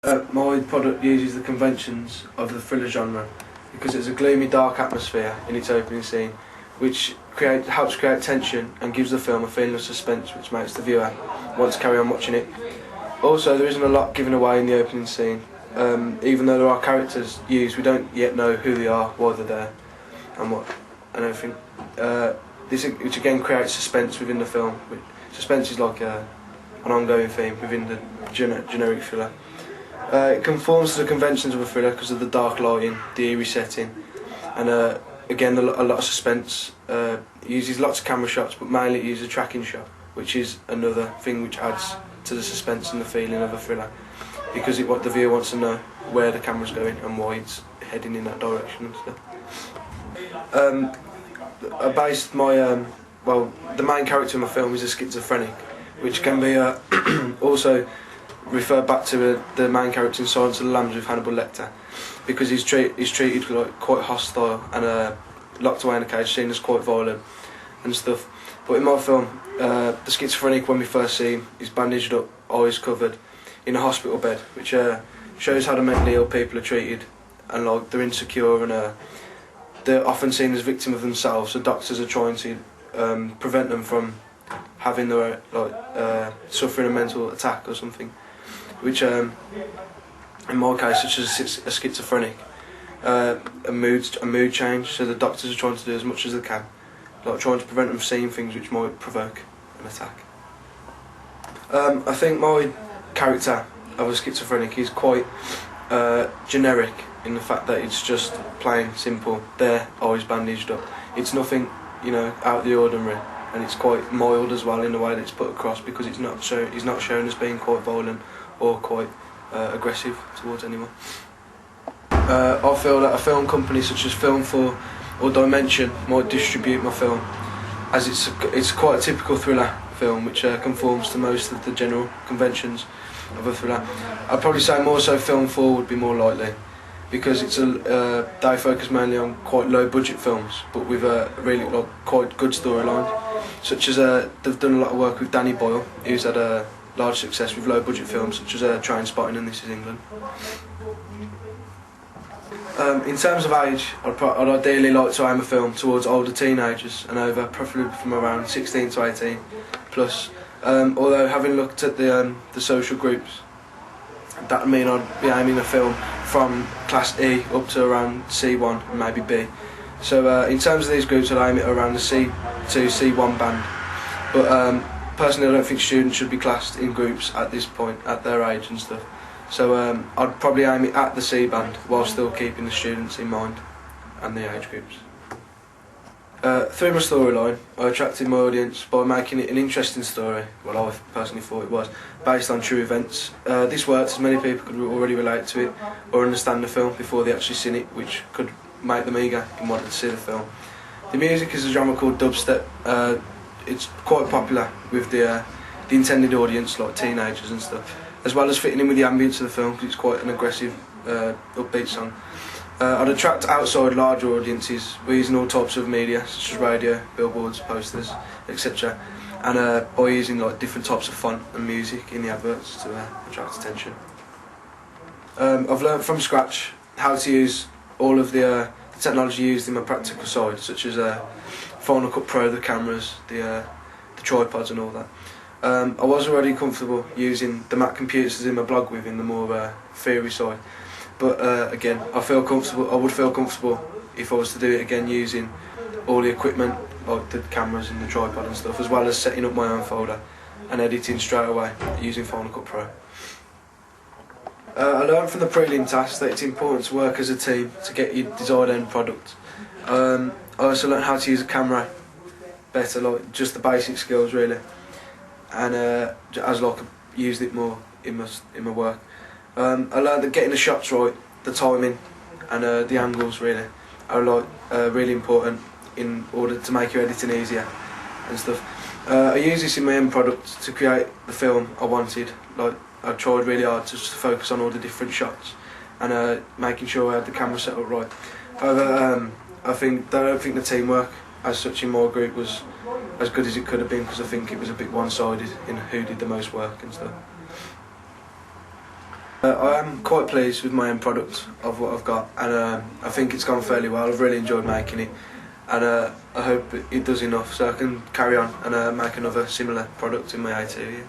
My product uses the conventions of the thriller genre because it's a gloomy, dark atmosphere in its opening scene, which helps create tension and gives the film a feeling of suspense, which makes the viewer want to carry on watching it. Also, there isn't a lot given away in the opening scene. Even though there are characters used, we don't yet know who they are, why they're there, and everything. Which again creates suspense within the film. Suspense is like an ongoing theme within the generic thriller. It conforms to the conventions of a thriller because of the dark lighting, the eerie setting, and again a lot of suspense. It uses lots of camera shots, but mainly it uses a tracking shot, which is another thing which adds to the suspense and the feeling of a thriller, because what the viewer wants to know where the camera's going and why it's heading in that direction and stuff. I based my the main character in my film is a schizophrenic, which can be also refer back to the main character in Silence of the Lambs with Hannibal Lecter, because he's treated like quite hostile and locked away in a cage, seen as quite violent and stuff. But in my film, the schizophrenic, when we first see him, he's bandaged up, eyes covered, in a hospital bed, which shows how the mentally ill people are treated, and like they're insecure and they're often seen as victims of themselves. So doctors are trying to prevent them from having their suffering a mental attack or something, which in my case, such as a schizophrenic, a mood change. So the doctors are trying to do as much as they can, like trying to prevent them seeing things which might provoke an attack. I think my character of a schizophrenic is quite generic in the fact that it's just plain simple. Their eyes bandaged up. It's nothing, out of the ordinary, and it's quite mild as well in the way that it's put across, because he's not shown as being quite violent or quite aggressive towards anyone. I feel that a film company such as Film 4 or Dimension might distribute my film, as it's quite a typical thriller film which conforms to most of the general conventions of a thriller. I'd probably say more so Film 4 would be more likely, because they focus mainly on quite low budget films but with really quite good storylines, such as they've done a lot of work with Danny Boyle, who's had a large success with low budget films such as Trainspotting and This Is England. In terms of age, I'd ideally like to aim a film towards older teenagers and over, preferably from around 16 to 18 plus. Although having looked at the social groups, that would mean I'd be aiming a film from class E up to around C1 and maybe B. So in terms of these groups, I'd aim it around the C2, C1 band. But personally, I don't think students should be classed in groups at this point, at their age and stuff. So I'd probably aim it at the C band while still keeping the students in mind and the age groups. Through my storyline, I attracted my audience by making it an interesting story, well, I personally thought it was, based on true events. This worked as many people could already relate to it or understand the film before they actually seen it, which could make them eager and wanted to see the film. The music is a genre called dubstep. It's quite popular with the intended audience, like teenagers and stuff, as well as fitting in with the ambience of the film, because it's quite an aggressive, upbeat song. I'd attract outside larger audiences. We're using all types of media, such as radio, billboards, posters, etc. And by using different types of font and music in the adverts to attract attention. I've learnt from scratch how to use all of the technology used in my practical side, such as Final Cut Pro, the cameras, the tripods and all that. I was already comfortable using the Mac computers in my blog with in the more theory side. But again, I would feel comfortable if I was to do it again using all the equipment, like the cameras and the tripod and stuff, as well as setting up my own folder and editing straight away using Final Cut Pro. I learned from the prelim task that it's important to work as a team to get your desired end product. I also learned how to use a camera better, just the basic skills really, and as used it more in my work. I learned that getting the shots right, the timing and the angles really are really important in order to make your editing easier and stuff. I use this in my end product to create the film I wanted. I tried really hard to focus on all the different shots and making sure I had the camera set up right. However, I don't think the teamwork as such in my group was as good as it could have been, because I think it was a bit one-sided in who did the most work and stuff. I am quite pleased with my end product of what I've got, and I think it's gone fairly well. I've really enjoyed making it, and I hope it does enough so I can carry on and make another similar product in my A2 year.